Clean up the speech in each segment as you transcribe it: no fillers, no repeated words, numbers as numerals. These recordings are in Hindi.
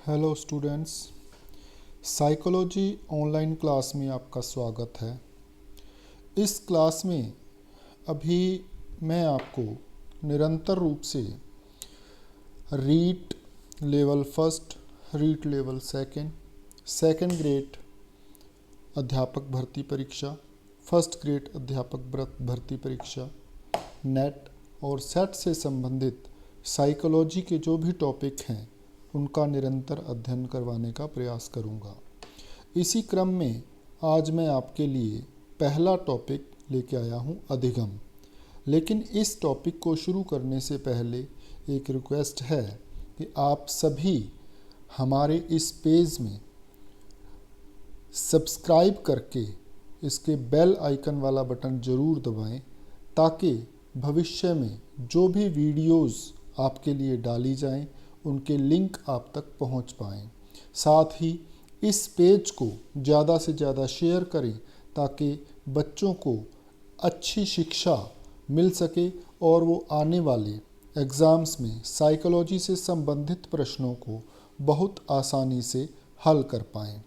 Hello students, psychology online class में आपका स्वागत है। इस क्लास में अभी मैं आपको निरंतर रूप से REET level first, REET level second grade अध्यापक भर्ती परीक्षा, फर्स्ट ग्रेड अध्यापक भर्ती परीक्षा, नेट और सेट से संबंधित साइकोलॉजी के जो भी टॉपिक हैं उनका निरंतर अध्ययन करवाने का प्रयास करूंगा। इसी क्रम में आज मैं आपके लिए पहला टॉपिक लेके आया हूं, अधिगम। लेकिन इस टॉपिक को शुरू करने से पहले एक रिक्वेस्ट है कि आप सभी हमारे इस पेज में सब्सक्राइब करके इसके बेल आइकन वाला बटन ज़रूर दबाएं, ताकि भविष्य में जो भी वीडियोस आपके लिए डाली जाएं उनके लिंक आप तक पहुंच पाएं। साथ ही इस पेज को ज़्यादा से ज़्यादा शेयर करें ताकि बच्चों को अच्छी शिक्षा मिल सके और वो आने वाले एग्ज़ाम्स में साइकोलॉजी से संबंधित प्रश्नों को बहुत आसानी से हल कर पाएं।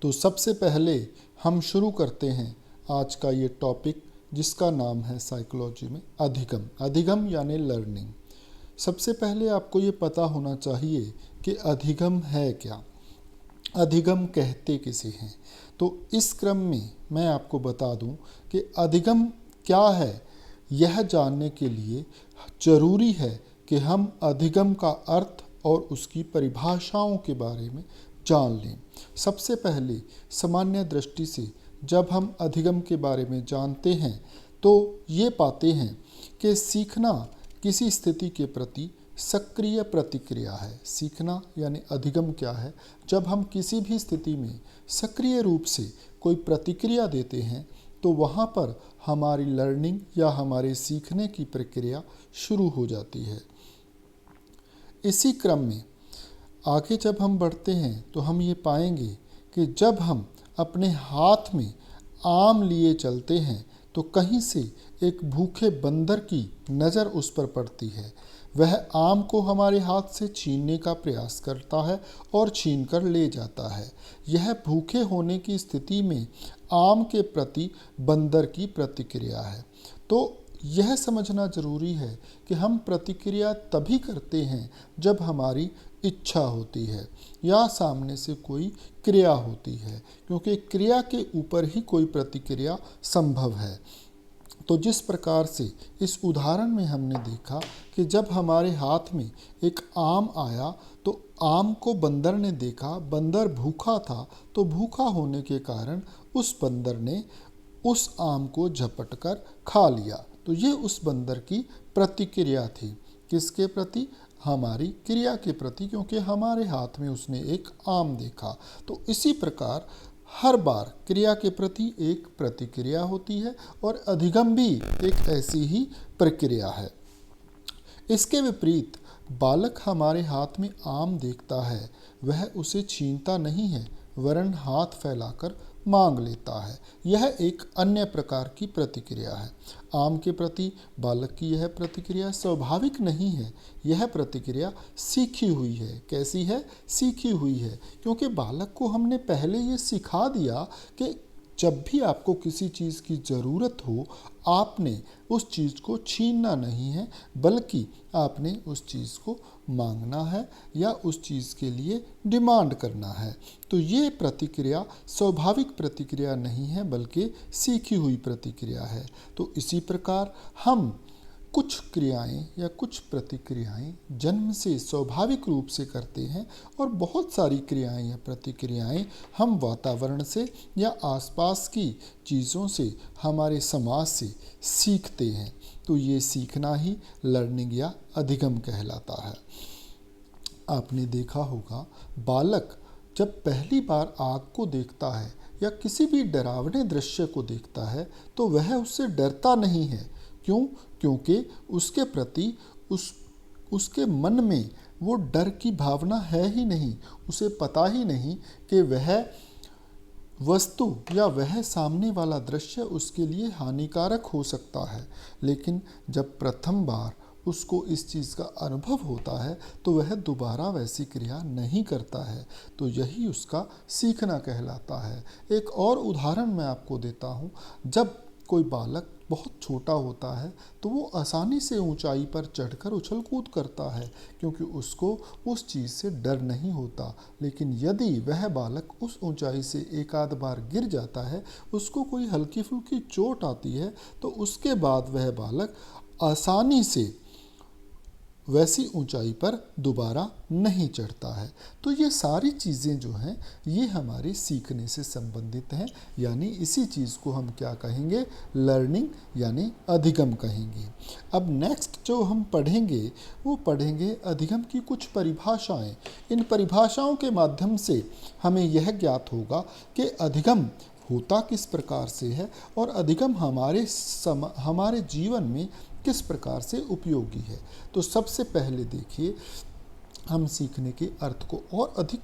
तो सबसे पहले हम शुरू करते हैं आज का ये टॉपिक, जिसका नाम है साइकोलॉजी में अधिगम। अधिगम यानी लर्निंग। सबसे पहले आपको ये पता होना चाहिए कि अधिगम है क्या, अधिगम कहते किसे हैं। तो इस क्रम में मैं आपको बता दूं कि अधिगम क्या है, यह जानने के लिए जरूरी है कि हम अधिगम का अर्थ और उसकी परिभाषाओं के बारे में जान लें। सबसे पहले सामान्य दृष्टि से जब हम अधिगम के बारे में जानते हैं तो ये पाते हैं कि सीखना किसी स्थिति के प्रति सक्रिय प्रतिक्रिया है। सीखना यानी अधिगम क्या है? जब हम किसी भी स्थिति में सक्रिय रूप से कोई प्रतिक्रिया देते हैं तो वहाँ पर हमारी लर्निंग या हमारे सीखने की प्रक्रिया शुरू हो जाती है। इसी क्रम में आगे जब हम बढ़ते हैं तो हम ये पाएंगे कि जब हम अपने हाथ में आम लिए चलते हैं तो कहीं से एक भूखे बंदर की नज़र उस पर पड़ती है। वह आम को हमारे हाथ से छीनने का प्रयास करता है और छीन कर ले जाता है। यह भूखे होने की स्थिति में आम के प्रति बंदर की प्रतिक्रिया है। तो यह समझना जरूरी है कि हम प्रतिक्रिया तभी करते हैं जब हमारी इच्छा होती है या सामने से कोई क्रिया होती है, क्योंकि क्रिया के ऊपर ही कोई प्रतिक्रिया संभव है। तो जिस प्रकार से इस उदाहरण में हमने देखा कि जब हमारे हाथ में एक आम आया तो आम को बंदर ने देखा, बंदर भूखा था, तो भूखा होने के कारण उस बंदर ने उस आम को झपट कर खा लिया। तो ये उस बंदर की प्रतिक्रिया थी। किसके प्रति? हमारी क्रिया के प्रति, क्योंकि हमारे हाथ में उसने एक आम देखा। तो इसी प्रकार हर बार क्रिया के प्रति एक प्रतिक्रिया होती है और अधिगम भी एक ऐसी ही प्रक्रिया है। इसके विपरीत बालक हमारे हाथ में आम देखता है, वह उसे छीनता नहीं है वरन हाथ फैलाकर मांग लेता है। यह एक अन्य प्रकार की प्रतिक्रिया है। आम के प्रति बालक की यह प्रतिक्रिया स्वाभाविक नहीं है, यह प्रतिक्रिया सीखी हुई है। कैसी है? सीखी हुई है, क्योंकि बालक को हमने पहले ये सिखा दिया कि जब भी आपको किसी चीज़ की ज़रूरत हो, आपने उस चीज़ को छीनना नहीं है, बल्कि आपने उस चीज़ को मांगना है या उस चीज़ के लिए डिमांड करना है। तो ये प्रतिक्रिया स्वाभाविक प्रतिक्रिया नहीं है, बल्कि सीखी हुई प्रतिक्रिया है। तो इसी प्रकार हम कुछ क्रियाएं या कुछ प्रतिक्रियाएं जन्म से स्वाभाविक रूप से करते हैं और बहुत सारी क्रियाएं या प्रतिक्रियाएं हम वातावरण से या आसपास की चीज़ों से, हमारे समाज से सीखते हैं। तो ये सीखना ही लर्निंग या अधिगम कहलाता है। आपने देखा होगा, बालक जब पहली बार आग को देखता है या किसी भी डरावने दृश्य को देखता है तो वह उससे डरता नहीं है। क्यों? क्योंकि उसके प्रति उसके मन में वो डर की भावना है ही नहीं। उसे पता ही नहीं कि वह वस्तु या वह सामने वाला दृश्य उसके लिए हानिकारक हो सकता है। लेकिन जब प्रथम बार उसको इस चीज़ का अनुभव होता है तो वह दोबारा वैसी क्रिया नहीं करता है। तो यही उसका सीखना कहलाता है। एक और उदाहरण मैं आपको देता हूँ। जब कोई बालक बहुत छोटा होता है तो वो आसानी से ऊंचाई पर चढ़कर उछल कूद करता है, क्योंकि उसको उस चीज़ से डर नहीं होता। लेकिन यदि वह बालक उस ऊंचाई से एक आध बार गिर जाता है, उसको कोई हल्की फुल्की चोट आती है, तो उसके बाद वह बालक आसानी से वैसी ऊंचाई पर दोबारा नहीं चढ़ता है। तो ये सारी चीज़ें जो हैं ये हमारे सीखने से संबंधित हैं, यानी इसी चीज़ को हम क्या कहेंगे, लर्निंग यानी अधिगम कहेंगे। अब नेक्स्ट जो हम पढ़ेंगे वो पढ़ेंगे अधिगम की कुछ परिभाषाएं। इन परिभाषाओं के माध्यम से हमें यह ज्ञात होगा कि अधिगम होता किस प्रकार से है और अधिगम हमारे जीवन में किस प्रकार से उपयोगी है। तो सबसे पहले देखिए, हम सीखने के अर्थ को और अधिक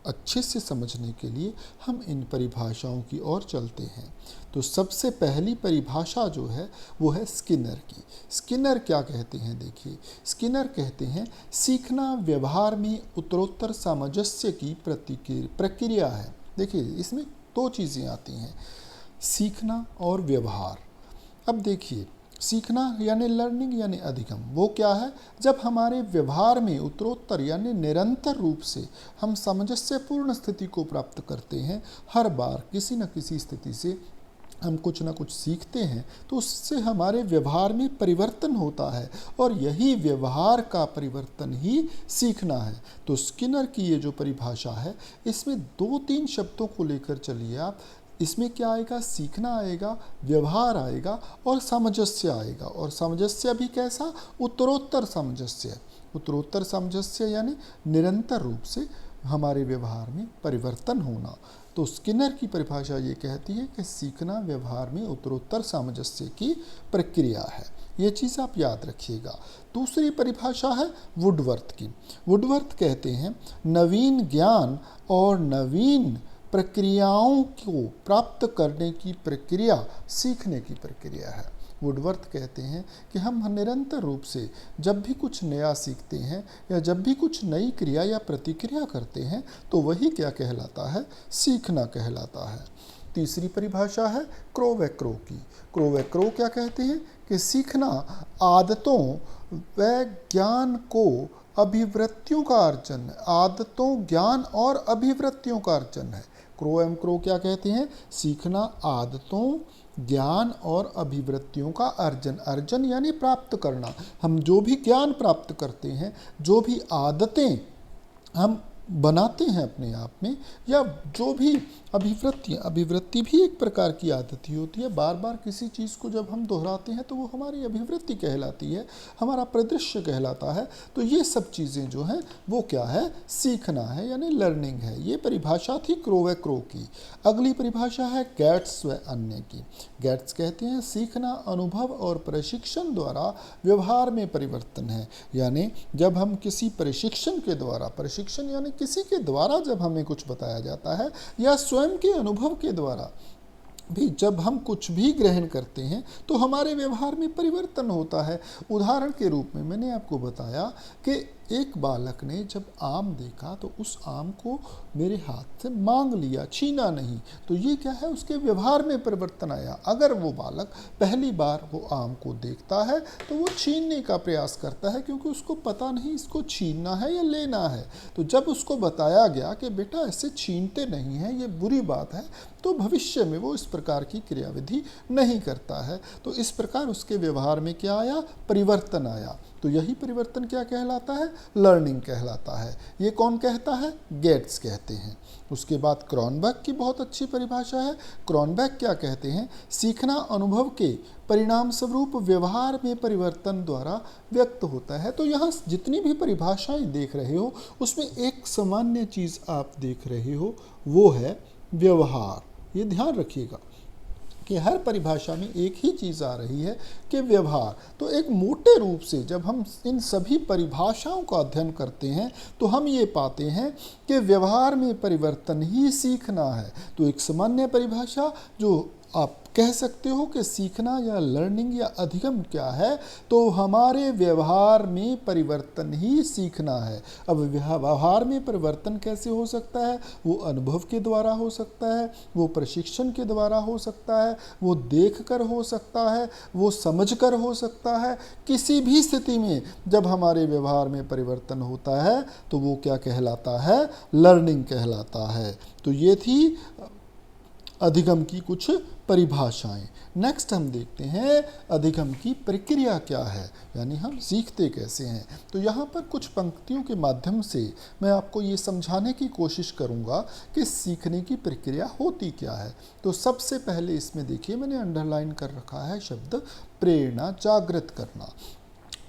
अच्छे से समझने के लिए हम इन परिभाषाओं की ओर चलते हैं। तो सबसे पहली परिभाषा जो है वो है स्किनर की। स्किनर क्या कहते हैं, देखिए स्किनर कहते हैं सीखना व्यवहार में उत्तरोत्तर सामंजस्य की प्रक्रिया है। देखिए इसमें दो चीज़ें आती हैं, सीखना और व्यवहार। अब देखिए सीखना यानी लर्निंग यानी अधिगम वो क्या है, जब हमारे व्यवहार में उत्तरोत्तर यानी निरंतर रूप से हम सामंजस्यपूर्ण स्थिति को प्राप्त करते हैं। हर बार किसी न किसी स्थिति से हम कुछ ना कुछ सीखते हैं तो उससे हमारे व्यवहार में परिवर्तन होता है, और यही व्यवहार का परिवर्तन ही सीखना है। तो स्किनर की ये जो परिभाषा है इसमें दो तीन शब्दों को लेकर चलिए आप। इसमें क्या आएगा, सीखना आएगा, व्यवहार आएगा और सामंजस्य आएगा। और सामंजस्य भी कैसा, उत्तरोत्तर सामंजस्य। उत्तरोत्तर सामंजस्य यानी निरंतर रूप से हमारे व्यवहार में परिवर्तन होना। तो स्किनर की परिभाषा ये कहती है कि सीखना व्यवहार में उत्तरोत्तर सामंजस्य की प्रक्रिया है। ये चीज़ आप याद रखिएगा। दूसरी परिभाषा है वुडवर्थ की। वुडवर्थ कहते हैं नवीन ज्ञान और नवीन प्रक्रियाओं को प्राप्त करने की प्रक्रिया सीखने की प्रक्रिया है। वुडवर्थ कहते हैं कि हम निरंतर रूप से जब भी कुछ नया सीखते हैं या जब भी कुछ नई क्रिया या प्रतिक्रिया करते हैं तो वही क्या कहलाता है, सीखना कहलाता है। तीसरी परिभाषा है क्रोवेक्रो की। क्रोवेक्रो क्या कहते हैं कि सीखना आदतों व ज्ञान को अभिवृत्तियों का अर्जन, आदतों ज्ञान और अभिवृत्तियों का अर्जन है। क्रो क्या कहते हैं, सीखना आदतों ज्ञान और अभिवृत्तियों का अर्जन। अर्जन यानी प्राप्त करना। हम जो भी ज्ञान प्राप्त करते हैं, जो भी आदतें हम बनाते हैं अपने आप में, या जो भी अभिवृत्ति भी एक प्रकार की आदत ही होती है। बार बार किसी चीज़ को जब हम दोहराते हैं तो वो हमारी अभिवृत्ति कहलाती है, हमारा परिदृश्य कहलाता है। तो ये सब चीज़ें जो हैं वो क्या है, सीखना है यानी लर्निंग है। ये परिभाषा थी क्रो की। अगली परिभाषा है गेट्स व अन्य की। गेट्स कहते हैं सीखना अनुभव और प्रशिक्षण द्वारा व्यवहार में परिवर्तन है। यानी जब हम किसी प्रशिक्षण के द्वारा, प्रशिक्षण यानी किसी के द्वारा जब हमें कुछ बताया जाता है या स्वयं के अनुभव के द्वारा भी जब हम कुछ भी ग्रहण करते हैं तो हमारे व्यवहार में परिवर्तन होता है। उदाहरण के रूप में मैंने आपको बताया कि एक बालक ने जब आम देखा तो उस आम को मेरे हाथ से मांग लिया, छीना नहीं। तो ये क्या है, उसके व्यवहार में परिवर्तन आया। अगर वो बालक पहली बार वो आम को देखता है तो वो छीनने का प्रयास करता है, क्योंकि उसको पता नहीं इसको छीनना है या लेना है। तो जब उसको बताया गया कि बेटा ऐसे छीनते नहीं हैं, ये बुरी बात है, तो भविष्य में वो इस प्रकार की क्रियाविधि नहीं करता है। तो इस प्रकार उसके व्यवहार में क्या आया, परिवर्तन आया। तो यही परिवर्तन क्या कहलाता है, लर्निंग कहलाता है। ये कौन कहता है, गेट्स कहते हैं। उसके बाद क्रॉनबर्ग की बहुत अच्छी परिभाषा है। क्रॉनबर्ग क्या कहते हैं, सीखना अनुभव के परिणाम स्वरूप व्यवहार में परिवर्तन द्वारा व्यक्त होता है। तो यहाँ जितनी भी परिभाषाएं देख रहे हो उसमें एक सामान्य चीज़ आप देख रहे हो, वो है व्यवहार। ये ध्यान रखिएगा कि हर परिभाषा में एक ही चीज़ आ रही है कि व्यवहार। तो एक मोटे रूप से जब हम इन सभी परिभाषाओं का अध्ययन करते हैं तो हम ये पाते हैं कि व्यवहार में परिवर्तन ही सीखना है। तो एक सामान्य परिभाषा जो आप कह सकते हो कि सीखना या लर्निंग या अधिगम क्या है, तो हमारे व्यवहार में परिवर्तन ही सीखना है। अब व्यवहार में परिवर्तन कैसे हो सकता है? वो अनुभव के द्वारा हो सकता है, वो प्रशिक्षण के द्वारा हो सकता है, वो देखकर हो सकता है, वो समझकर हो सकता है। किसी भी स्थिति में जब हमारे व्यवहार में परिवर्तन होता है तो वो क्या कहलाता है? लर्निंग कहलाता है। तो ये थी अधिगम की कुछ परिभाषाएं। नेक्स्ट हम देखते हैं अधिगम की प्रक्रिया क्या है, यानी हम सीखते कैसे हैं। तो यहाँ पर कुछ पंक्तियों के माध्यम से मैं आपको ये समझाने की कोशिश करूँगा कि सीखने की प्रक्रिया होती क्या है। तो सबसे पहले इसमें देखिए मैंने अंडरलाइन कर रखा है शब्द प्रेरणा जागृत करना।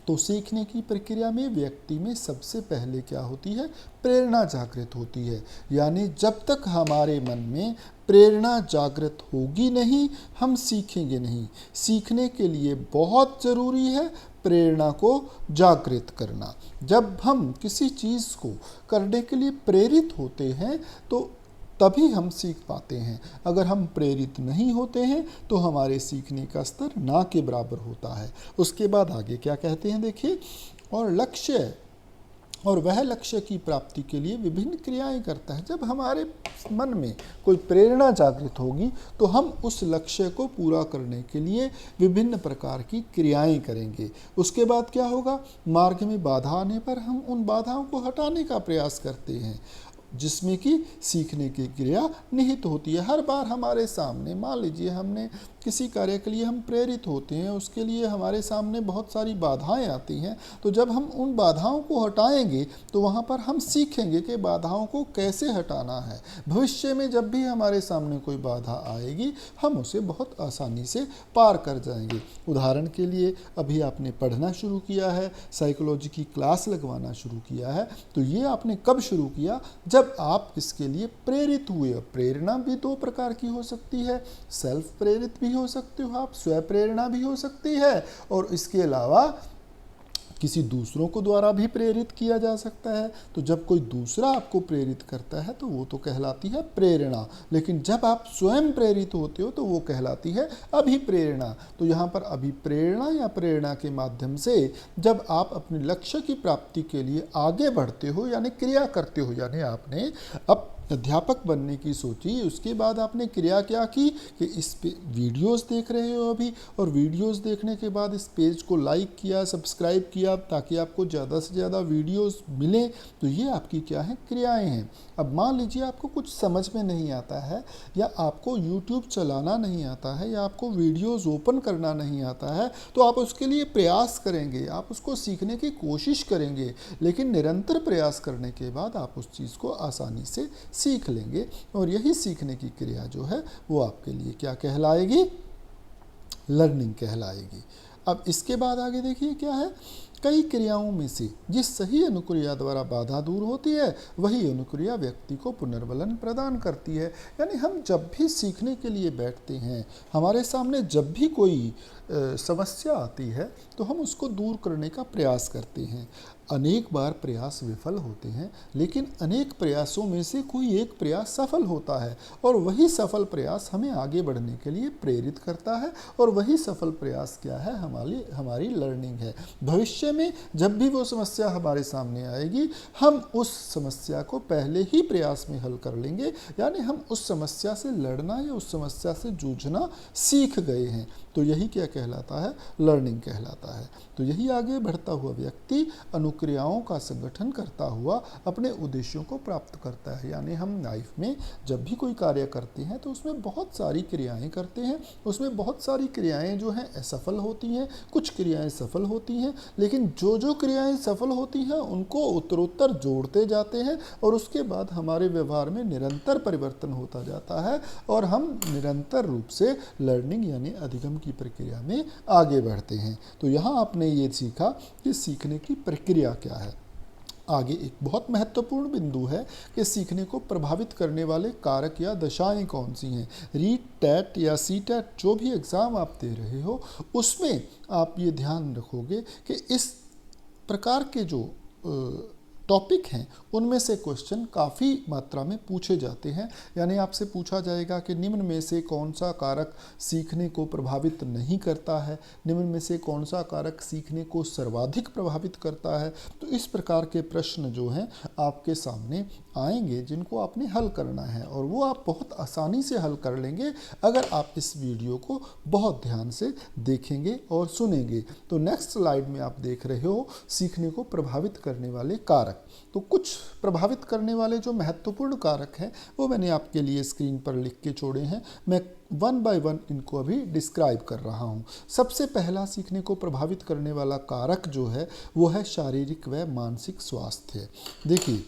तो सीखने की प्रक्रिया में व्यक्ति में सबसे पहले क्या होती है? प्रेरणा जागृत होती है। यानी जब तक हमारे मन में प्रेरणा जागृत होगी नहीं, हम सीखेंगे नहीं। सीखने के लिए बहुत ज़रूरी है प्रेरणा को जागृत करना। जब हम किसी चीज़ को करने के लिए प्रेरित होते हैं तो तभी हम सीख पाते हैं। अगर हम प्रेरित नहीं होते हैं तो हमारे सीखने का स्तर ना के बराबर होता है। उसके बाद आगे क्या कहते हैं देखिए, और वह लक्ष्य की प्राप्ति के लिए विभिन्न क्रियाएं करता है। जब हमारे मन में कोई प्रेरणा जागृत होगी तो हम उस लक्ष्य को पूरा करने के लिए विभिन्न प्रकार की क्रियाएं करेंगे। उसके बाद क्या होगा? मार्ग में बाधा आने पर हम उन बाधाओं को हटाने का प्रयास करते हैं, जिसमें कि सीखने की क्रिया निहित होती है। हर बार हमारे सामने, मान लीजिए हमने किसी कार्य के लिए हम प्रेरित होते हैं, उसके लिए हमारे सामने बहुत सारी बाधाएं आती हैं। तो जब हम उन बाधाओं को हटाएंगे तो वहाँ पर हम सीखेंगे कि बाधाओं को कैसे हटाना है। भविष्य में जब भी हमारे सामने कोई बाधा आएगी हम उसे बहुत आसानी से पार कर जाएंगे। उदाहरण के लिए अभी आपने पढ़ना शुरू किया है, साइकोलॉजी की क्लास लगवाना शुरू किया है, तो ये आपने कब शुरू किया? जब आप इसके लिए प्रेरित हुए। प्रेरणा भी दो प्रकार की हो सकती है, सेल्फ प्रेरित भी हो सकते हो आप, स्वयं प्रेरणा भी हो सकती है, और इसके अलावा किसी दूसरों को द्वारा भी प्रेरित किया जा सकता है। तो जब कोई दूसरा आपको प्रेरित करता है तो वो तो कहलाती है प्रेरणा, लेकिन जब आप स्वयं प्रेरित होते हो तो वो कहलाती है अभिप्रेरणा। तो यहाँ पर अभिप्रेरणा या प्रेरणा के माध्यम से जब आप अपने लक्ष्य की प्राप्ति के लिए आगे बढ़ते हो, यानी क्रिया करते हो, यानी आपने अब अध्यापक बनने की सोची, उसके बाद आपने क्रिया क्या की कि इस पे वीडियोस देख रहे हो अभी, और वीडियोस देखने के बाद इस पेज को लाइक किया, सब्सक्राइब किया, ताकि आपको ज़्यादा से ज़्यादा वीडियोस मिलें। तो ये आपकी क्या है? क्रियाएं हैं। अब मान लीजिए आपको कुछ समझ में नहीं आता है, या आपको यूट्यूब चलाना नहीं आता है, या आपको वीडियोज़ ओपन करना नहीं आता है, तो आप उसके लिए प्रयास करेंगे, आप उसको सीखने की कोशिश करेंगे, लेकिन निरंतर प्रयास करने के बाद आप उस चीज़ को आसानी से सीख लेंगे। और यही सीखने की क्रिया जो है वो आपके लिए क्या कहलाएगी? लर्निंग कहलाएगी। अब इसके बाद आगे देखिए क्या है, कई क्रियाओं में से जिस सही अनुक्रिया द्वारा बाधा दूर होती है वही अनुक्रिया व्यक्ति को पुनर्बलन प्रदान करती है। यानी हम जब भी सीखने के लिए बैठते हैं, हमारे सामने जब भी कोई समस्या आती है तो हम उसको दूर करने का प्रयास करते हैं। अनेक बार प्रयास विफल होते हैं, लेकिन अनेक प्रयासों में से कोई एक प्रयास सफल होता है, और वही सफल प्रयास हमें आगे बढ़ने के लिए प्रेरित करता है, और वही सफल प्रयास क्या है? हमारी लर्निंग है। भविष्य में जब भी वो समस्या हमारे सामने आएगी, हम उस समस्या को पहले ही प्रयास में हल कर लेंगे, यानी हम उस समस्या से लड़ना या उस समस्या से जूझना सीख गए हैं। तो यही क्या कहलाता है? लर्निंग कहलाता है। तो यही आगे बढ़ता हुआ व्यक्ति अनुक्रियाओं का संगठन करता हुआ अपने उद्देश्यों को प्राप्त करता है। यानी हम लाइफ में जब भी कोई कार्य करते हैं तो उसमें बहुत सारी क्रियाएं करते हैं, उसमें बहुत सारी क्रियाएं जो हैं असफल होती हैं, कुछ क्रियाएं सफल होती हैं, लेकिन जो जो क्रियाएं सफल होती हैं उनको उत्तरोत्तर जोड़ते जाते हैं, और उसके बाद हमारे व्यवहार में निरंतर परिवर्तन होता जाता है, और हम निरंतर रूप से लर्निंग यानी अधिगम की प्रक्रिया में आगे बढ़ते हैं। तो यहाँ आपने ये सीखा कि सीखने की प्रक्रिया क्या है। आगे एक बहुत महत्वपूर्ण बिंदु है कि सीखने को प्रभावित करने वाले कारक या दशाएं कौन सी हैं। रीट, टैट या सी टैट जो भी एग्ज़ाम आप दे रहे हो उसमें आप ये ध्यान रखोगे कि इस प्रकार के जो टॉपिक हैं उनमें से क्वेश्चन काफ़ी मात्रा में पूछे जाते हैं। यानी आपसे पूछा जाएगा कि निम्न में से कौन सा कारक सीखने को प्रभावित नहीं करता है, निम्न में से कौन सा कारक सीखने को सर्वाधिक प्रभावित करता है। तो इस प्रकार के प्रश्न जो हैं आपके सामने आएंगे जिनको आपने हल करना है, और वो आप बहुत आसानी से हल कर लेंगे अगर आप इस वीडियो को बहुत ध्यान से देखेंगे और सुनेंगे। तो नेक्स्ट स्लाइड में आप देख रहे हो सीखने को प्रभावित करने वाले कारक। तो कुछ प्रभावित करने वाले जो महत्वपूर्ण कारक हैं वो मैंने आपके लिए स्क्रीन पर लिख के छोड़े हैं। मैं वन बाय वन इनको अभी डिस्क्राइब कर रहा हूँ। सबसे पहला सीखने को प्रभावित करने वाला कारक जो है वो है शारीरिक व मानसिक स्वास्थ्य। देखिए,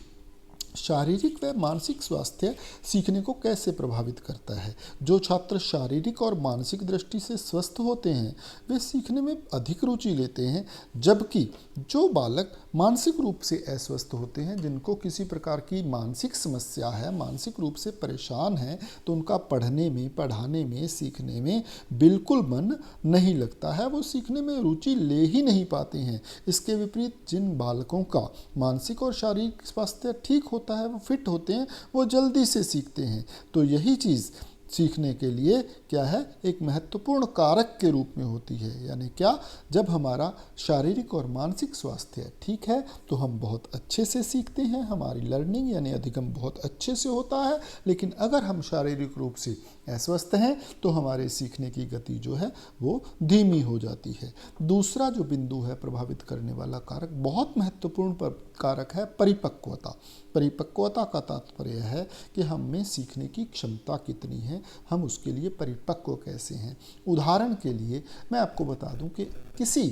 शारीरिक व मानसिक स्वास्थ्य सीखने को कैसे प्रभावित करता है। जो छात्र शारीरिक और मानसिक दृष्टि से स्वस्थ होते हैं वे सीखने में अधिक रुचि लेते हैं, जबकि जो बालक मानसिक रूप से अस्वस्थ होते हैं, जिनको किसी प्रकार की मानसिक समस्या है, मानसिक रूप से परेशान हैं, तो उनका पढ़ने में, पढ़ाने में, सीखने में बिल्कुल मन नहीं लगता है, वो सीखने में रुचि ले ही नहीं पाते हैं। इसके विपरीत जिन बालकों का मानसिक और शारीरिक स्वास्थ्य ठीक होता है, वो फिट होते हैं, वो जल्दी से सीखते हैं। तो यही चीज़ सीखने के लिए क्या है, एक महत्वपूर्ण कारक के रूप में होती है। यानी क्या, जब हमारा शारीरिक और मानसिक स्वास्थ्य ठीक है तो हम बहुत अच्छे से सीखते हैं, हमारी लर्निंग यानी अधिगम बहुत अच्छे से होता है। लेकिन अगर हम शारीरिक रूप से अस्वस्थ हैं तो हमारे सीखने की गति जो है वो धीमी हो जाती है। दूसरा जो बिंदु है प्रभावित करने वाला कारक, बहुत महत्वपूर्ण कारक है परिपक्वता। परिपक्वता का तात्पर्य है कि हम में सीखने की क्षमता कितनी है, हम उसके लिए परिपक्व कैसे हैं। उदाहरण के लिए मैं आपको बता दूं कि किसी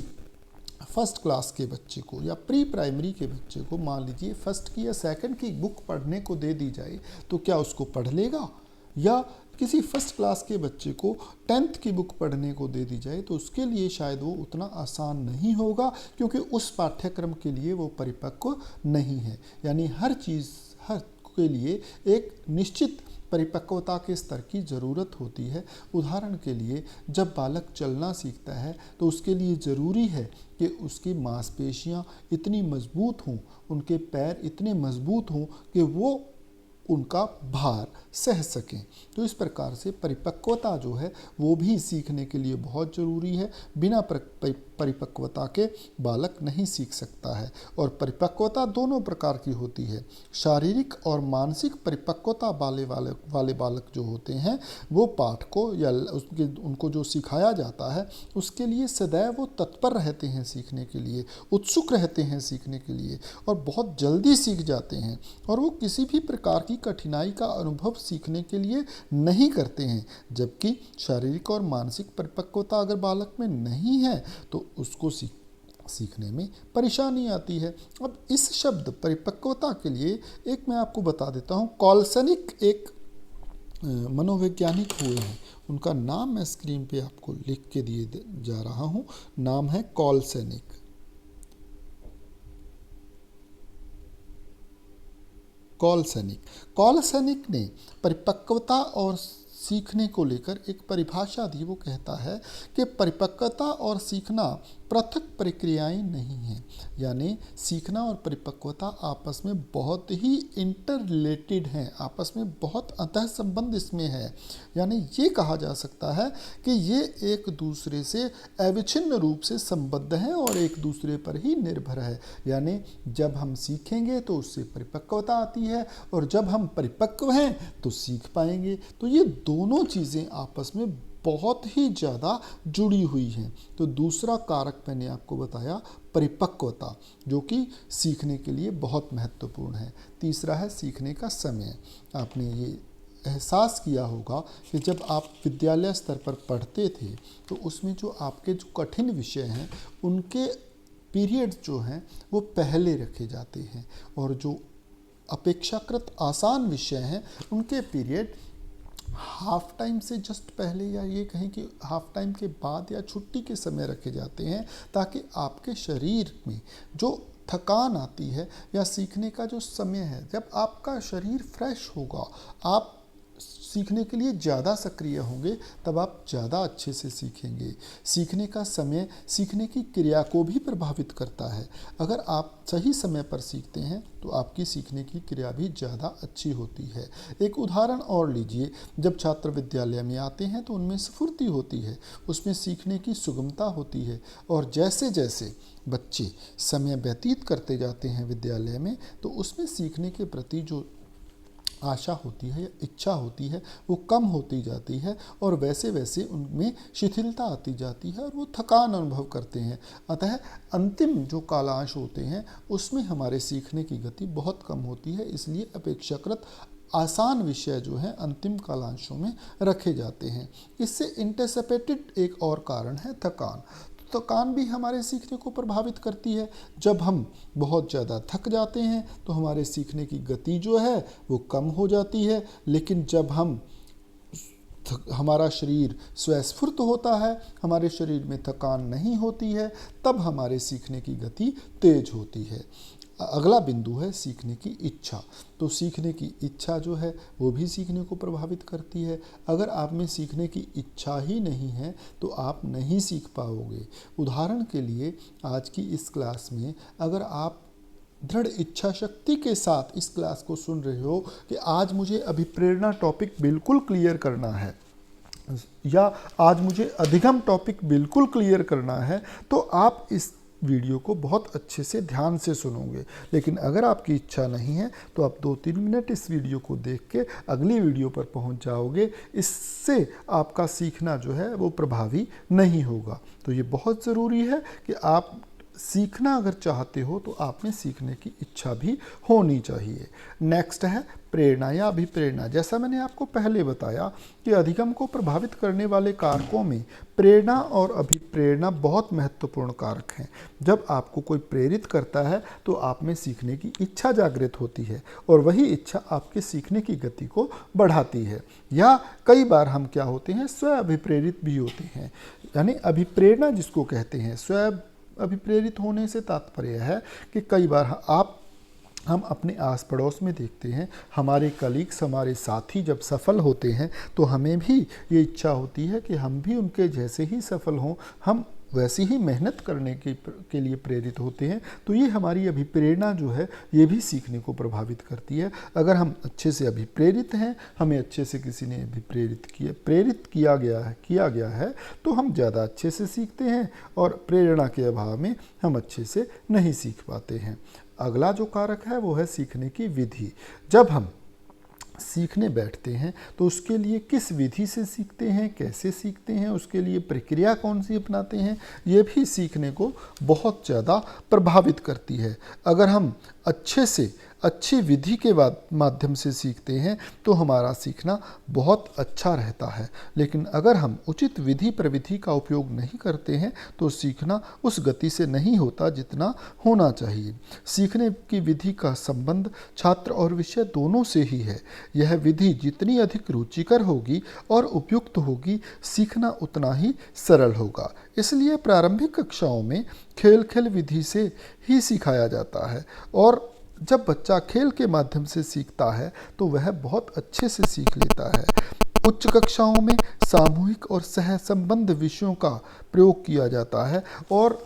फर्स्ट क्लास के बच्चे को या प्री प्राइमरी के बच्चे को मान लीजिए फर्स्ट की या सेकंड की बुक पढ़ने को दे दी जाए तो क्या उसको पढ़ लेगा, या किसी फर्स्ट क्लास के बच्चे को 10th की बुक पढ़ने को दे दी जाए तो उसके लिए शायद वो उतना आसान नहीं होगा, क्योंकि उस पाठ्यक्रम के लिए वो परिपक्व नहीं है। यानी हर चीज़ हर के लिए एक निश्चित परिपक्वता के स्तर की ज़रूरत होती है। उदाहरण के लिए जब बालक चलना सीखता है तो उसके लिए ज़रूरी है कि उसकी मांसपेशियां इतनी मजबूत हों, उनके पैर इतने मजबूत हों कि वो उनका भार सह सकें। तो इस प्रकार से परिपक्वता जो है वो भी सीखने के लिए बहुत ज़रूरी है। बिना परिपक्वता के बालक नहीं सीख सकता है। और परिपक्वता दोनों प्रकार की होती है। शारीरिक और मानसिक परिपक्वता वाले बालक जो होते हैं वो पाठ को या उनको जो सिखाया जाता है उसके लिए सदैव वो तत्पर रहते हैं, सीखने के लिए उत्सुक रहते हैं, सीखने के लिए, और बहुत जल्दी सीख जाते हैं। और वो किसी भी प्रकार की कठिनाई का अनुभव सीखने के लिए नहीं करते हैं। जबकि शारीरिक और मानसिक परिपक्वता अगर बालक में नहीं है तो उसको सीखने में परेशानी आती है। अब इस शब्द परिपक्वता के लिए एक मैं आपको बता देता हूँ। कॉल्सनिक एक मनोवैज्ञानिक हुए हैं, उनका नाम मैं स्क्रीन पे आपको लिख के दिए जा रहा हूँ। नाम है कॉल्सनिक। कॉल्सनिक ने परिपक्वता और सीखने को लेकर एक परिभाषा दी। वो कहता है कि परिपक्वता और सीखना पृथक प्रक्रियाएं नहीं हैं। यानी सीखना और परिपक्वता आपस में बहुत ही इंटर रिलेटेड हैं, आपस में बहुत अंतः संबंध इसमें है। यानी ये कहा जा सकता है कि ये एक दूसरे से अविच्छिन्न रूप से संबद्ध हैं और एक दूसरे पर ही निर्भर है। यानी जब हम सीखेंगे तो उससे परिपक्वता आती है, और जब हम परिपक्व हैं तो सीख पाएंगे। तो ये दोनों चीज़ें आपस में बहुत ही ज़्यादा जुड़ी हुई हैं। तो दूसरा कारक मैंने आपको बताया परिपक्वता, जो कि सीखने के लिए बहुत महत्वपूर्ण है। तीसरा है सीखने का समय। आपने ये एहसास किया होगा कि जब आप विद्यालय स्तर पर पढ़ते थे तो उसमें जो आपके जो कठिन विषय हैं उनके पीरियड जो हैं वो पहले रखे जाते हैं, और जो अपेक्षाकृत आसान विषय हैं उनके पीरियड हाफ टाइम से जस्ट पहले, या ये कहें कि हाफ टाइम के बाद या छुट्टी के समय रखे जाते हैं, ताकि आपके शरीर में जो थकान आती है या सीखने का जो समय है, जब आपका शरीर फ्रेश होगा, आप सीखने के लिए ज़्यादा सक्रिय होंगे तब आप ज़्यादा अच्छे से सीखेंगे। सीखने का समय सीखने की क्रिया को भी प्रभावित करता है। अगर आप सही समय पर सीखते हैं तो आपकी सीखने की क्रिया भी ज़्यादा अच्छी होती है। एक उदाहरण और लीजिए, जब छात्र विद्यालय में आते हैं तो उनमें स्फूर्ति होती है, उसमें सीखने की सुगमता होती है, और जैसे जैसे बच्चे समय व्यतीत करते जाते हैं विद्यालय में तो उसमें सीखने के प्रति जो आशा होती है या इच्छा होती है वो कम होती जाती है, और वैसे वैसे उनमें शिथिलता आती जाती है और वो थकान अनुभव करते हैं। अतः अंतिम जो कालांश होते हैं उसमें हमारे सीखने की गति बहुत कम होती है। इसलिए अपेक्षाकृत आसान विषय जो हैं अंतिम कालांशों में रखे जाते हैं। इससे इंटरसेप्टेड एक और कारण है थकान। थकान भी हमारे सीखने को प्रभावित करती है। जब हम बहुत ज़्यादा थक जाते हैं तो हमारे सीखने की गति जो है वो कम हो जाती है, लेकिन जब हमारा शरीर स्वस्फूर्त होता है, हमारे शरीर में थकान नहीं होती है, तब हमारे सीखने की गति तेज होती है। अगला बिंदु है सीखने की इच्छा। तो सीखने की इच्छा जो है वो भी सीखने को प्रभावित करती है। अगर आप में सीखने की इच्छा ही नहीं है तो आप नहीं सीख पाओगे। उदाहरण के लिए आज की इस क्लास में अगर आप दृढ़ इच्छा शक्ति के साथ इस क्लास को सुन रहे हो कि आज मुझे अभिप्रेरणा टॉपिक बिल्कुल क्लियर करना है या आज मुझे अधिगम टॉपिक बिल्कुल क्लियर करना है, तो आप इस वीडियो को बहुत अच्छे से ध्यान से सुनोगे। लेकिन अगर आपकी इच्छा नहीं है तो आप 2-3 मिनट इस वीडियो को देख के अगली वीडियो पर पहुंच जाओगे। इससे आपका सीखना जो है वो प्रभावी नहीं होगा। तो ये बहुत ज़रूरी है कि आप सीखना अगर चाहते हो तो आप में सीखने की इच्छा भी होनी चाहिए। नेक्स्ट है प्रेरणा या अभिप्रेरणा। जैसा मैंने आपको पहले बताया कि अधिगम को प्रभावित करने वाले कारकों में प्रेरणा और अभिप्रेरणा बहुत महत्वपूर्ण कारक हैं। जब आपको कोई प्रेरित करता है तो आप में सीखने की इच्छा जागृत होती है और वही इच्छा आपके सीखने की गति को बढ़ाती है। या कई बार हम क्या होते हैं, स्व अभिप्रेरित भी होते हैं। यानी अभिप्रेरणा जिसको कहते हैं, स्व अभिप्रेरित होने से तात्पर्य है कि कई बार हम अपने आस पड़ोस में देखते हैं हमारे कलीग्स, हमारे साथी जब सफल होते हैं तो हमें भी ये इच्छा होती है कि हम भी उनके जैसे ही सफल हों, हम वैसी ही मेहनत करने के लिए प्रेरित होते हैं। तो ये हमारी अभिप्रेरणा जो है ये भी सीखने को प्रभावित करती है। अगर हम अच्छे से अभिप्रेरित हैं, हमें अच्छे से किसी ने प्रेरित किया गया है तो हम ज़्यादा अच्छे से सीखते हैं, और प्रेरणा के अभाव में हम अच्छे से नहीं सीख पाते हैं। अगला जो कारक है वो है सीखने की विधि। जब हम सीखने बैठते हैं तो उसके लिए किस विधि से सीखते हैं, कैसे सीखते हैं, उसके लिए प्रक्रिया कौन सी अपनाते हैं, ये भी सीखने को बहुत ज़्यादा प्रभावित करती है। अगर हम अच्छी विधि के माध्यम से सीखते हैं तो हमारा सीखना बहुत अच्छा रहता है। लेकिन अगर हम उचित विधि प्रविधि का उपयोग नहीं करते हैं तो सीखना उस गति से नहीं होता जितना होना चाहिए। सीखने की विधि का संबंध छात्र और विषय दोनों से ही है। यह विधि जितनी अधिक रुचिकर होगी और उपयुक्त होगी, सीखना उतना ही सरल होगा। इसलिए प्रारंभिक कक्षाओं में खेल विधि से ही सिखाया जाता है, और जब बच्चा खेल के माध्यम से सीखता है तो वह बहुत अच्छे से सीख लेता है। उच्च कक्षाओं में सामूहिक और सह संबंध विषयों का प्रयोग किया जाता है, और